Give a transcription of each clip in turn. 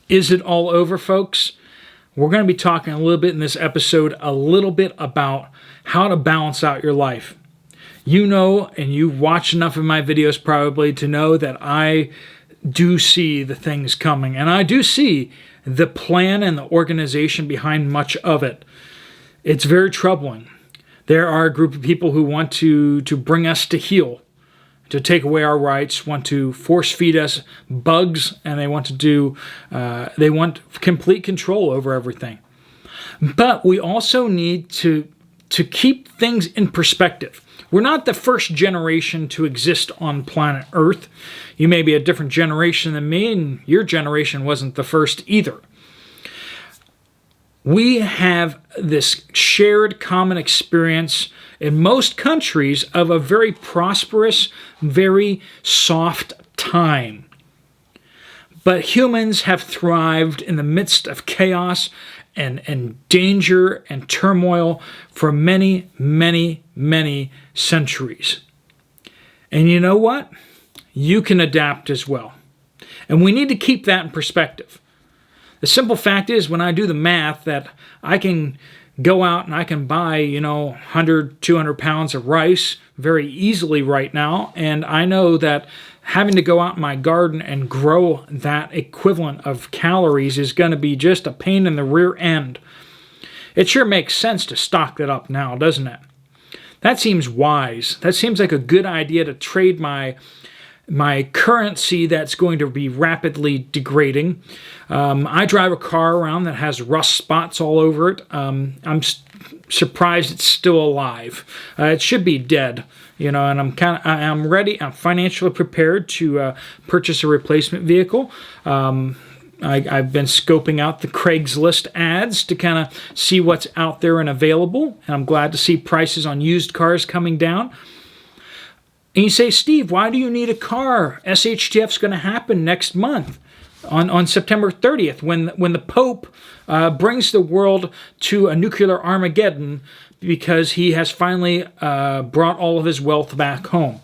Is it all over, folks? We're going to be talking a little bit in this episode, a little bit about how to balance out your life. You know, and you've watched enough of my videos probably to know that I do see the things coming, and I do see the plan and the organization behind much of it. It's very troubling. There are a group of people who want to bring us to heel, to take away our rights, want to force feed us bugs, and they want complete control over everything. But we also need to keep things in perspective. We're not the first generation to exist on planet Earth. You may be a different generation than me, and your generation wasn't the first either. We have this shared common experience in most countries of a very prosperous, very soft time. But humans have thrived in the midst of chaos and danger and turmoil for many, many, many centuries. And you know what? You can adapt as well. And we need to keep that in perspective. The simple fact is, when I do the math, that I can go out and I can buy, 100, 200 pounds of rice very easily right now. And I know that having to go out in my garden and grow that equivalent of calories is going to be just a pain in the rear end. It sure makes sense to stock that up now, doesn't it? That seems wise. That seems like a good idea to trade my currency that's going to be rapidly degrading. I drive a car around that has rust spots all over it. I'm surprised it's still alive. It should be dead, and I'm ready. I'm financially prepared to purchase a replacement vehicle. I've been scoping out the Craigslist ads to kind of see what's out there and available, and I'm glad to see prices on used cars coming down. And you say, Steve, why do you need a car? SHTF's going to happen next month on September 30th when the Pope brings the world to a nuclear Armageddon because he has finally brought all of his wealth back home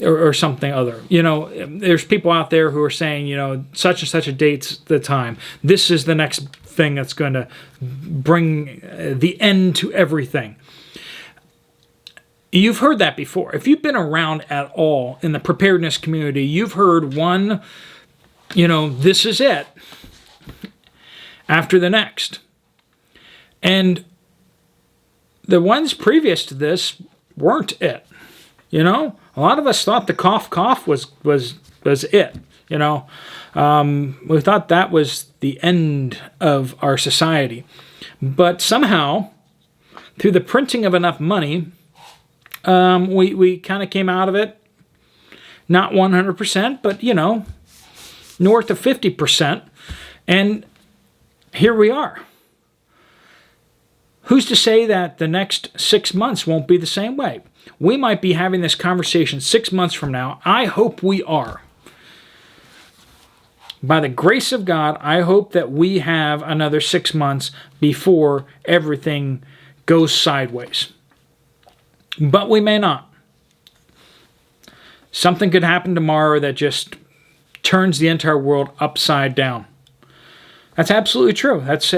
or something other. There's people out there who are saying, such and such a date's the time. This is the next thing that's going to bring the end to everything. You've heard that before. If you've been around at all in the preparedness community, you've heard one, this is it, after the next. And the ones previous to this weren't it. A lot of us thought the cough was it. We thought that was the end of our society. But somehow, through the printing of enough money, we kind of came out of it, not 100%, but, north of 50%. And here we are. Who's to say that the next 6 months won't be the same way? We might be having this conversation 6 months from now. I hope we are. By the grace of God, I hope that we have another 6 months before everything goes sideways. But we may not. Something could happen tomorrow that just turns the entire world upside down. That's absolutely true. That's,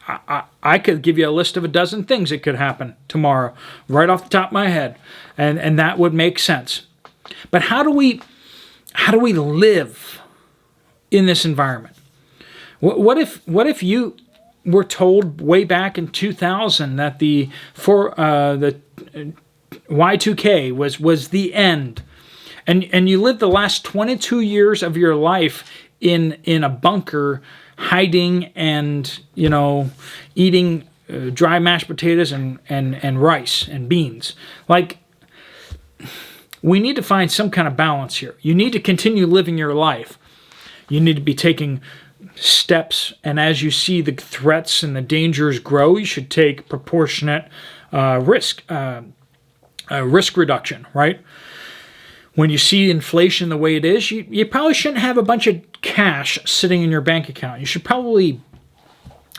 I could give you a list of a dozen things that could happen tomorrow, right off the top of my head, and that would make sense. But how do we live in this environment? What if you were told way back in 2000 that the Y2K was the end, and you lived the last 22 years of your life in a bunker, hiding and eating dry mashed potatoes and rice and beans. Like, we need to find some kind of balance here. You need to continue living your life. You need to be taking steps, and as you see the threats and the dangers grow, you should take proportionate risk reduction, right? When you see inflation the way it is, you probably shouldn't have a bunch of cash sitting in your bank account. You should probably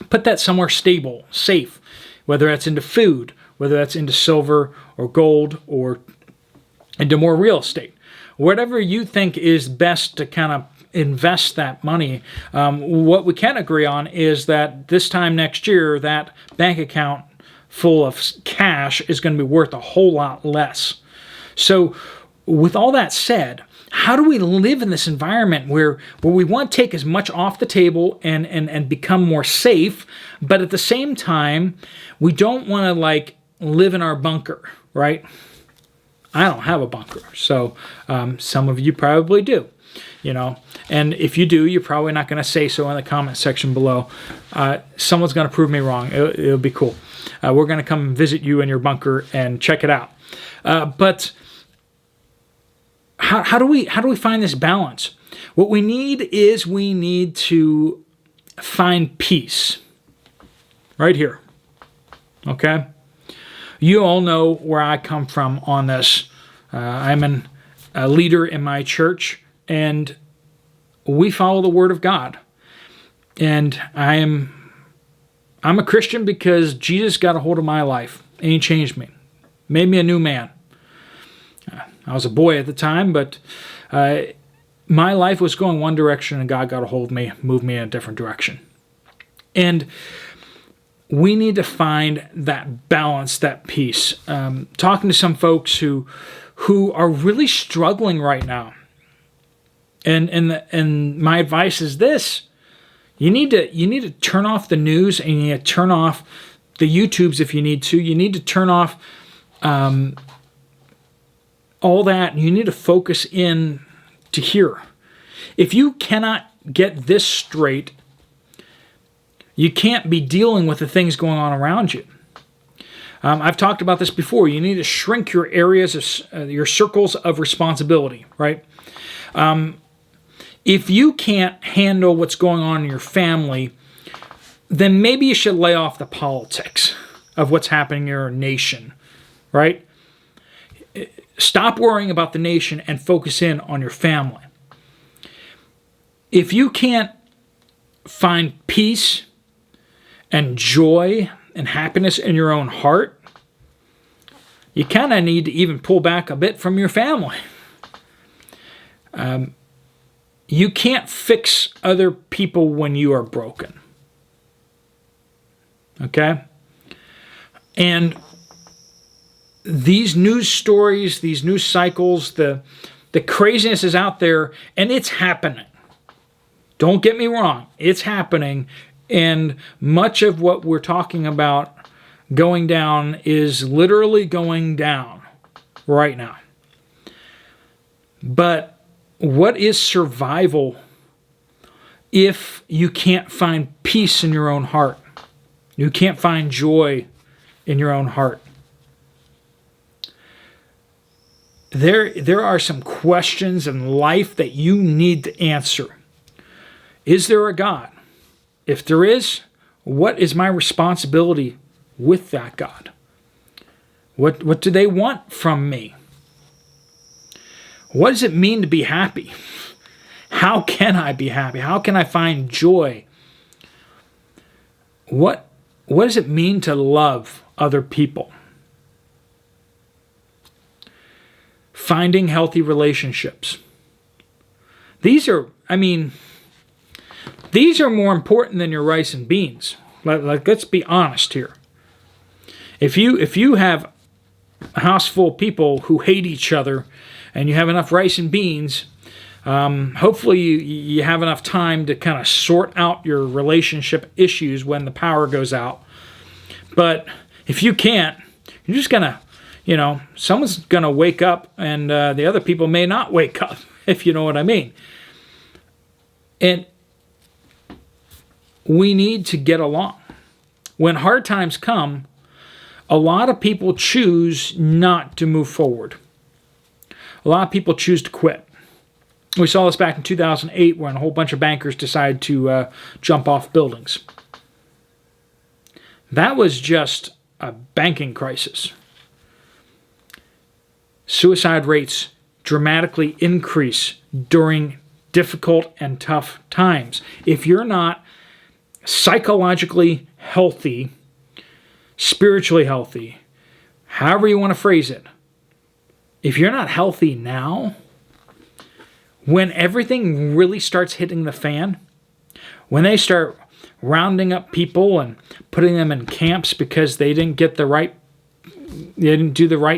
put that somewhere stable, safe, whether that's into food, whether that's into silver or gold or into more real estate. Whatever you think is best to kind of invest that money. What we can agree on is that this time next year, that bank account full of cash is going to be worth a whole lot less. So with all that said, how do we live in this environment where we want to take as much off the table and become more safe, but at the same time, we don't want to like live in our bunker, right? I don't have a bunker, so some of you probably do, you know. And if you do, you're probably not going to say so in the comment section below. Someone's going to prove me wrong. It'll be cool. We're going to come visit you in your bunker and check it out. But how do we find this balance? What we need to find peace right here. Okay? You all know where I come from on this. I'm a leader in my church, and we follow the Word of God. And I'm a Christian because Jesus got a hold of my life, and He changed me, made me a new man. I was a boy at the time, but my life was going one direction, and God got a hold of me, moved me in a different direction. And we need to find that balance, that peace. Talking to some folks who are really struggling right now, and my advice is this: you need to turn off the news, and you need to turn off the YouTubes if you need to. You need to turn off all that. You need to focus in to here. If you cannot get this straight, you can't be dealing with the things going on around you. I've talked about this before. You need to shrink your areas, your circles of responsibility, right? If you can't handle what's going on in your family, then maybe you should lay off the politics of what's happening in your nation, right? Stop worrying about the nation and focus in on your family. If you can't find peace and joy and happiness in your own heart, you kind of need to even pull back a bit from your family. You can't fix other people when you are broken. Okay? And these news stories, these news cycles, the craziness is out there, and it's happening. Don't get me wrong, it's happening, and much of what we're talking about going down is literally going down right now. But what is survival if you can't find peace in your own heart? You can't find joy in your own heart. There are some questions in life that you need to answer. Is there a God? If there is, what is my responsibility with that God? What do they want from me? What does it mean to be happy? How can I be happy? How can I find joy? What does it mean to love other people? Finding healthy relationships. These are more important than your rice and beans. Let's be honest here. If you have a house full of people who hate each other, and you have enough rice and beans, hopefully you have enough time to kind of sort out your relationship issues when the power goes out. But if you can't, you're just gonna, someone's gonna wake up, and the other people may not wake up, if you know what I mean. And we need to get along. When hard times come, a lot of people choose not to move forward. A lot of people choose to quit. We saw this back in 2008 when a whole bunch of bankers decided to jump off buildings. That was just a banking crisis. Suicide rates dramatically increase during difficult and tough times. If you're not psychologically healthy, spiritually healthy, however you want to phrase it, if you're not healthy now, when everything really starts hitting the fan, when they start rounding up people and putting them in camps because they didn't do the right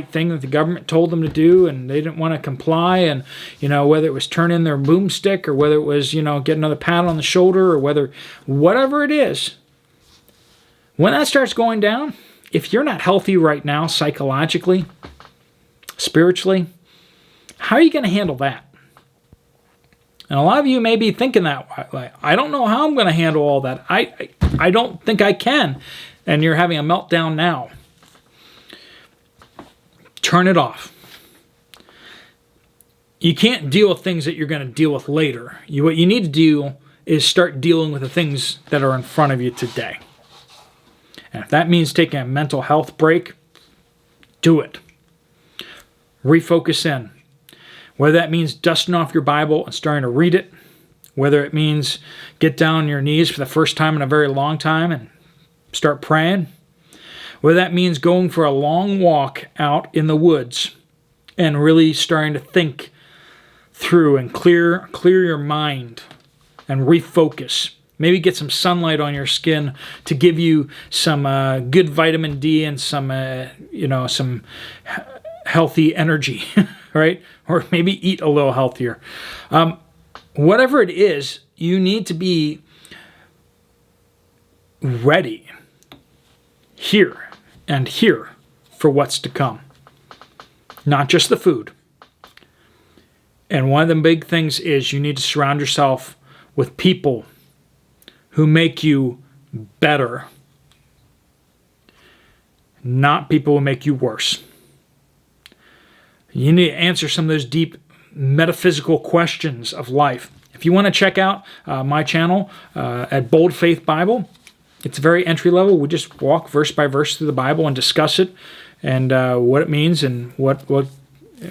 thing that the government told them to do, and they didn't want to comply, and whether it was turn in their boomstick, or whether it was get another pat on the shoulder, or whatever it is, when that starts going down, if you're not healthy right now psychologically, spiritually, how are you going to handle that? And a lot of you may be thinking that, like, I don't know how I'm going to handle all that. I don't think I can. And you're having a meltdown now. Turn it off. You can't deal with things that you're going to deal with later. What you need to do is start dealing with the things that are in front of you today. And if that means taking a mental health break, do it. Refocus in. Whether that means dusting off your Bible and starting to read it, whether it means get down on your knees for the first time in a very long time and start praying, whether that means going for a long walk out in the woods and really starting to think through and clear your mind and refocus. Maybe get some sunlight on your skin to give you some good vitamin D and some healthy energy, right? Or maybe eat a little healthier. Whatever it is, you need to be ready here and here for what's to come. Not just the food. And one of the big things is you need to surround yourself with people who make you better, not people who make you worse. You need to answer some of those deep metaphysical questions of life. If you want to check out my channel at Bold Faith Bible, it's very entry level. We just walk verse by verse through the Bible and discuss it and what it means, and what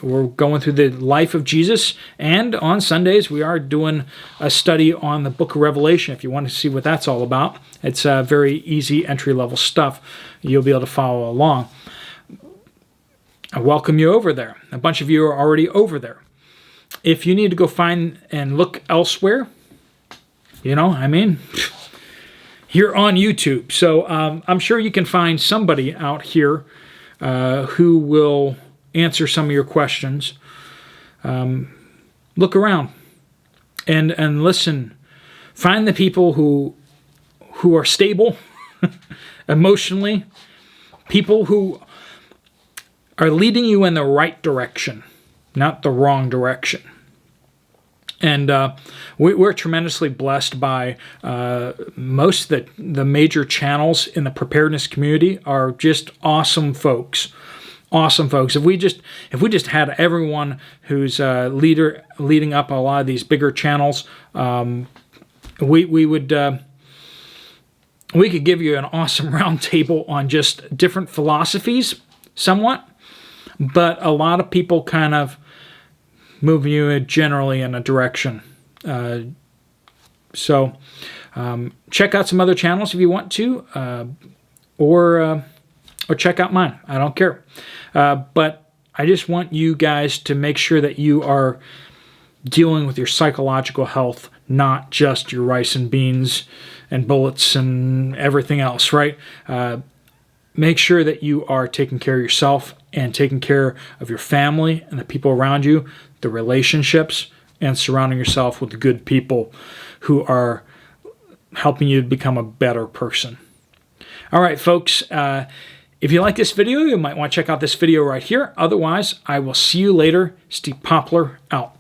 we're going through the life of Jesus. And on Sundays, we are doing a study on the book of Revelation. If you want to see what that's all about, it's very easy entry level stuff. You'll be able to follow along. I welcome you over there. A bunch of you are already over there. If you need to go find and look elsewhere, you're on YouTube. So I'm sure you can find somebody out here who will answer some of your questions. Look around and listen. Find the people who are stable emotionally, people who are leading you in the right direction, not the wrong direction. And we're tremendously blessed by most of the major channels in the preparedness community are just awesome folks. Awesome folks. If we just had everyone who's leading up a lot of these bigger channels, we could give you an awesome round table on just different philosophies, somewhat. But a lot of people kind of move you generally in a direction. So check out some other channels if you want to, or check out mine. I don't care. But I just want you guys to make sure that you are dealing with your psychological health, not just your rice and beans and bullets and everything else, right? Make sure that you are taking care of yourself and taking care of your family and the people around you, the relationships, and surrounding yourself with good people who are helping you become a better person. All right, folks, if you like this video, you might want to check out this video right here. Otherwise, I will see you later. Steve Poplar, out.